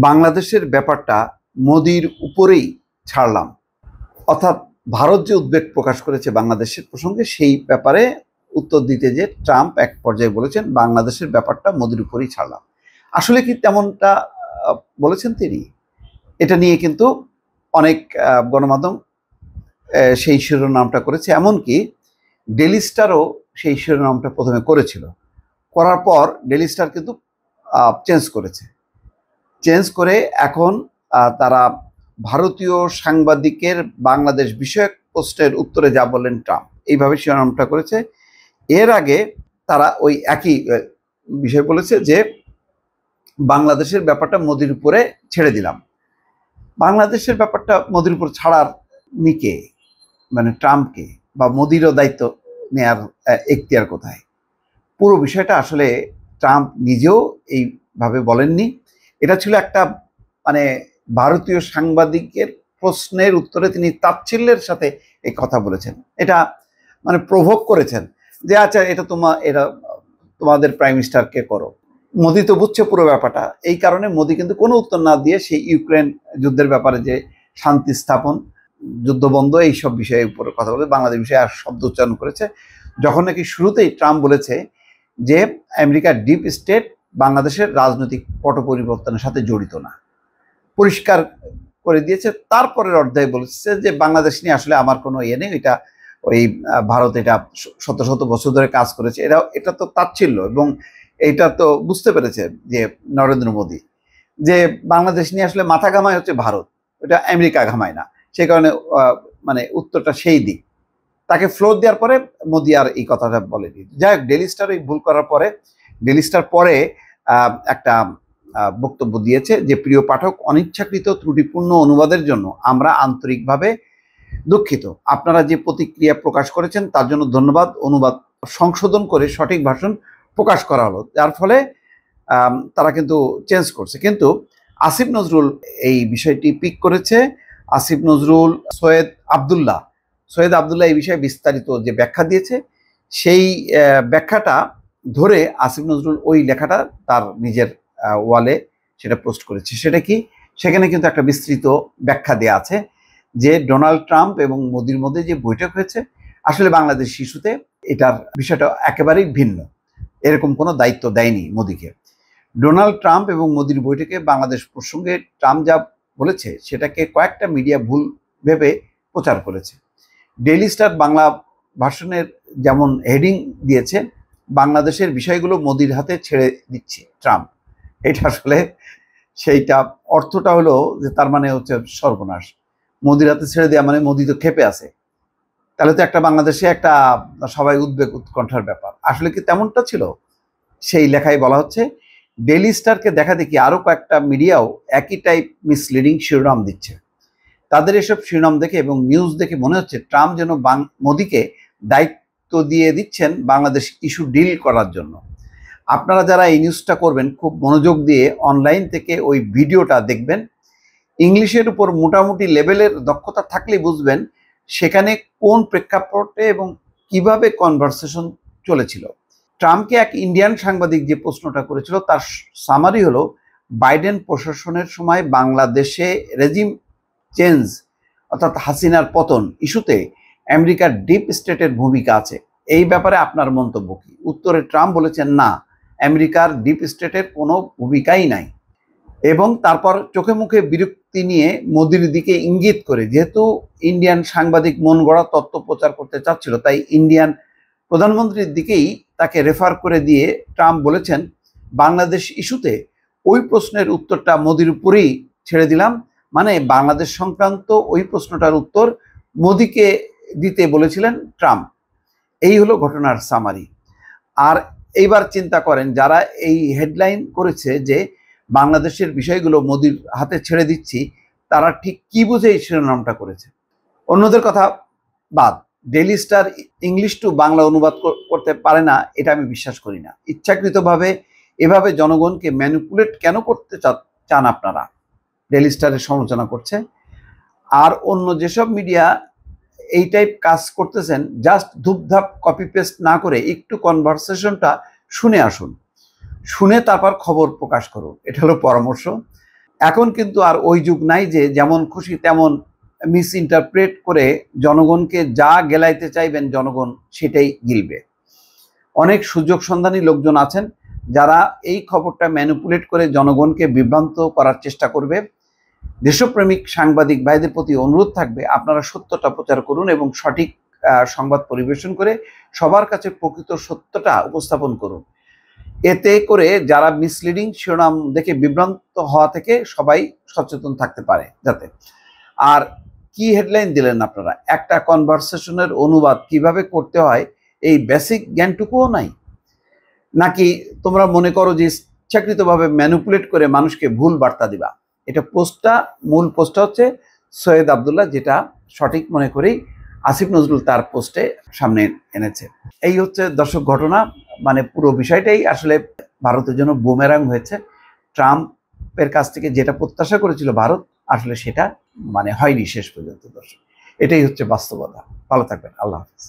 বাংলাদেশের ব্যাপারটা মোদির উপরেই ছাড়লাম। অর্থাৎ ভারত যে উদ্বেগ প্রকাশ করেছে বাংলাদেশের প্রসঙ্গে, সেই ব্যাপারে উত্তর দিতে যে ট্রাম্প এক পর্যায়ে বলেছেন বাংলাদেশের ব্যাপারটা মোদির উপরেই ছাড়লাম। আসলে কি তেমনটা বলেছেন তিনি? এটা নিয়ে কিন্তু অনেক গণমাধ্যম সেই শিরোনামটা করেছে, এমনকি ডেইলি স্টারও সেই শিরোনামটা প্রথমে করেছিল। করার পর ডেইলি স্টার কিন্তু চেঞ্জ করে এখন তারা ভারতীয় সাংবাদিকের বাংলাদেশ বিষয়ক পোস্টের উত্তরে যা বললেন ট্রাম্প, এইভাবে শিরোনামটা করেছে। এর আগে তারা ওই একই বিষয় বলেছে যে বাংলাদেশের ব্যাপারটা মোদির উপরে ছেড়ে দিলাম। বাংলাদেশের ব্যাপারটা মোদির উপর ছাড়ার নিকে, মানে ট্রাম্পকে, বা মোদিরও দায়িত্ব নেয়ার এখতিয়ার কোথায়? পুরো বিষয়টা আসলে ট্রাম্প নিজেও এইভাবে বলেননি। এটা ছিল একটা মানে ভারতীয় সাংবাদিকের প্রশ্নের উত্তরে তিনি তাচ্ছিল্যের সাথে এই কথা বলেছেন। এটা মানে প্রভোগ করেছেন যে আচ্ছা এটা তোমাদের প্রাইম মিনিস্টারকে করো। মোদি তো বুঝছে পুরো ব্যাপারটা, এই কারণে মোদি কিন্তু কোনো উত্তর না দিয়ে সেই ইউক্রেন যুদ্ধের ব্যাপারে যে শান্তি স্থাপন, যুদ্ধবন্ধ, এইসব বিষয়ের উপরে কথা বলে বাংলাদেশ বিষয়ে আর শব্দ উচ্চারণ করেছে। যখন নাকি শুরুতেই ট্রাম্প বলেছে যে আমেরিকার ডিপ স্টেট বাংলাদেশের রাজনৈতিক পট পরিবর্তনের সাথে জড়িত না, পরিষ্কার করে দিয়েছে। তারপরের অধ্যায়ে বলেছে যে বাংলাদেশ নিয়ে আসলে আমার কোনো ইয়ে নেই, এটা ওই ভারত এটা শত শত বছর ধরে কাজ করেছে, এটা তো তাচ্ছিল্য। এবং এটা তো বুঝতে পেরেছে যে নরেন্দ্র মোদী যে বাংলাদেশ নিয়ে আসলে মাথা ঘামায় হচ্ছে ভারত, এটা আমেরিকা ঘামায় না। সেই কারণে মানে উত্তরটা সেই দিক। তাকে ফ্লোর দেওয়ার পরে মোদি আর এই কথাটা বলেনি। যাই হোক, ডেইলি স্টার এই ভুল করার পরে ডেইলি স্টার পরে একটা বক্তব্য দিয়েছে যে প্রিয় পাঠক, অনিচ্ছাকৃত ত্রুটিপূর্ণ অনুবাদের জন্য আমরা আন্তরিকভাবে দুঃখিত। আপনারা যে প্রতিক্রিয়া প্রকাশ করেছেন তার জন্য ধন্যবাদ। অনুবাদ সংশোধন করে সঠিক ভাষণ প্রকাশ করা হলো, যার ফলে তারা কিন্তু চেঞ্জ করছে। কিন্তু আসিফ নজরুল এই বিষয়টি পিক করেছে। আসিফ নজরুল সৈয়দ আবদুল্লাহ এই বিষয়ে বিস্তারিত যে ব্যাখ্যা দিয়েছে, সেই ব্যাখ্যাটা ধরে আসিফ নজরুল ওই লেখাটা তার নিজের ওয়ালে সেটা পোস্ট করেছে। সেটা কি? সেখানে কিন্তু একটা বিস্তৃত ব্যাখ্যা দেওয়া আছে যে ডোনাল্ড ট্রাম্প এবং মোদির মধ্যে যে বৈঠক হয়েছে, আসলে বাংলাদেশ ইস্যুতে এটার বিষয়টা একেবারেই ভিন্ন। এরকম কোনো দায়িত্ব দেয়নি মোদিকে। ডোনাল্ড ট্রাম্প এবং মোদির বৈঠকে বাংলাদেশ প্রসঙ্গে ট্রাম্প যা বলেছে সেটাকে কয়েকটা মিডিয়া ভুল ভেবে প্রচার করেছে। ডেইলি স্টার বাংলা ভার্সনের যেমন হেডিং দিয়েছে, বাংলাদেশের বিষয়গুলো মোদির হাতে ছেড়ে দিচ্ছে ট্রাম্প। এটা আসলে সেইটা অর্থটা হলো যে তার মানে হচ্ছে সর্বনাশ। মোদির হাতে ছেড়ে দেওয়া মানে মোদি তো ক্ষেপে আছে, তাহলে তো একটা বাংলাদেশে একটা সবাই উদ্বেগ উৎকণ্ঠার ব্যাপার। আসলে কি তেমনটা ছিল? সেই লেখায় বলা হচ্ছে, ডেইলি স্টারকে দেখা দেখি আরও কয়েকটা মিডিয়াও একই টাইপ মিসলিডিং শিরোনাম দিচ্ছে। তাদের এসব শিরোনাম দেখে এবং নিউজ দেখে মনে হচ্ছে ট্রাম্প যেন মোদিকে দায়িত্ব দিয়ে দিচ্ছেন বাংলাদেশ ইস্যু ডিল করার জন্য। আপনারা যারা এই নিউজটা করবেন খুব মনোযোগ দিয়ে অনলাইন থেকে ওই ভিডিওটা দেখবেন। ইংলিশের উপর মোটামুটি লেভেলের দক্ষতা থাকলে বুঝবেন সেখানে কোন প্রেক্ষাপটে এবং কিভাবে কনভারসেশন চলেছিল। ট্রাম্পকে এক ইন্ডিয়ান সাংবাদিক যে প্রশ্নটা করেছিল তার সামারি হলো, বাইডেন প্রশাসনের সময় বাংলাদেশে রেজিম চেঞ্জ অর্থাৎ হাসিনার পতন ইস্যুতে আমেরিকার ডিপ স্টেটের ভূমিকা আছে, এই ব্যাপারে আপনার মন্তব্য কি? উত্তরে ট্রাম্প বলেছেন, না, আমেরিকার ডিপ স্টেটের কোনো ভূমিকাই নাই। এবং তারপর চোখে মুখে বিরক্তি নিয়ে মোদির দিকে ইঙ্গিত করে, যেহেতু ইন্ডিয়ান সাংবাদিক মন গড়া তথ্য প্রচার করতে চাচ্ছিল, তাই ইন্ডিয়ান প্রধানমন্ত্রীর দিকেই তাকে রেফার করে দিয়ে ট্রাম্প বলেছেন, বাংলাদেশ ইস্যুতে ওই প্রশ্নের উত্তরটা মোদির উপরেই ছেড়ে দিলাম। মানে বাংলাদেশ সংক্রান্ত ওই প্রশ্নটার উত্তর মোদিকে দিতে বলেছিলেন ট্রাম্প। এই হলো ঘটনার সামারি। আর এইবার চিন্তা করেন, যারা এই হেডলাইন করেছে যে বাংলাদেশের বিষয়গুলো মোদির হাতে ছেড়ে দিচ্ছি, তারা ঠিক কি বুঝে এই শিরোনামটা করেছে? অন্যদের কথা বাদ, daily star English to Bangla অনুবাদ করতে পারে না, এটা আমি বিশ্বাস করি না। ইচ্ছাকৃতভাবে এভাবে জনগণকে ম্যানিপুলেট কেন করতে চান আপনারা? ডেইলি স্টারের সমালোচনা করছে। আর অন্য যেসব মিডিয়া এই টাইপ কাজ করতেছেন, জাস্ট ধূপধাপ কপি পেস্ট না করে একটু কনভারসেশনটা শুনে আসুন, শুনে তারপর খবর প্রকাশ করুন, এটা হলো পরামর্শ। এখন কিন্তু আর ওই যুগ নাই যে যেমন খুশি তেমন মিস ইন্টারপ্রেট করে জনগণকে যা গেলাইতে চাইবেন জনগণ সেটাই গিলবে। অনেক সুযোগ সন্ধানী লোকজন আছেন যারা এই খবরটা ম্যানিপুলেট করে জনগণকে বিভ্রান্ত করার চেষ্টা করবে। দেশপ্রেমিক সাংবাদিক ভাইদের প্রতি অনুরোধ থাকবে, আপনারা সত্যটা প্রচার করুন এবং সঠিক সংবাদ পরিবেশন করে সবার কাছে প্রকৃত সত্যটা উপস্থাপন করুন। এতে করে যারা মিসলিডিং শিরোনাম দেখে বিভ্রান্ত হওয়া থেকে সবাই সচেতন থাকতে পারে যাতে। আর কি হেডলাইন দিলেন আপনারা, একটা কনভারসেশনের অনুবাদ কিভাবে করতে হয় এই বেসিক জ্ঞানটুকুও নাই? নাকি তোমরা মনে করো যে ইচ্ছাকৃতভাবে ম্যানিপুলেট করে মানুষকে ভুল বার্তা দিবা? এটা মূল পোস্টটা হচ্ছে সৈয়দ আবদুল্লাহ, যেটা সঠিক মনে করেই আসিফ নজরুল তার পোস্টে সামনে এনেছে। এই হচ্ছে দর্শক ঘটনা, মানে পুরো বিষয়টাই আসলে ভারতের জন্য বুমেরাং হয়েছে। ট্রাম্পের কাছ থেকে যেটা প্রত্যাশা করেছিল ভারত, আসলে সেটা মানে হয়নি শেষ পর্যন্ত। দর্শক, এটাই হচ্ছে বাস্তবতা। ভালো থাকবেন, আল্লাহ হাফিজ।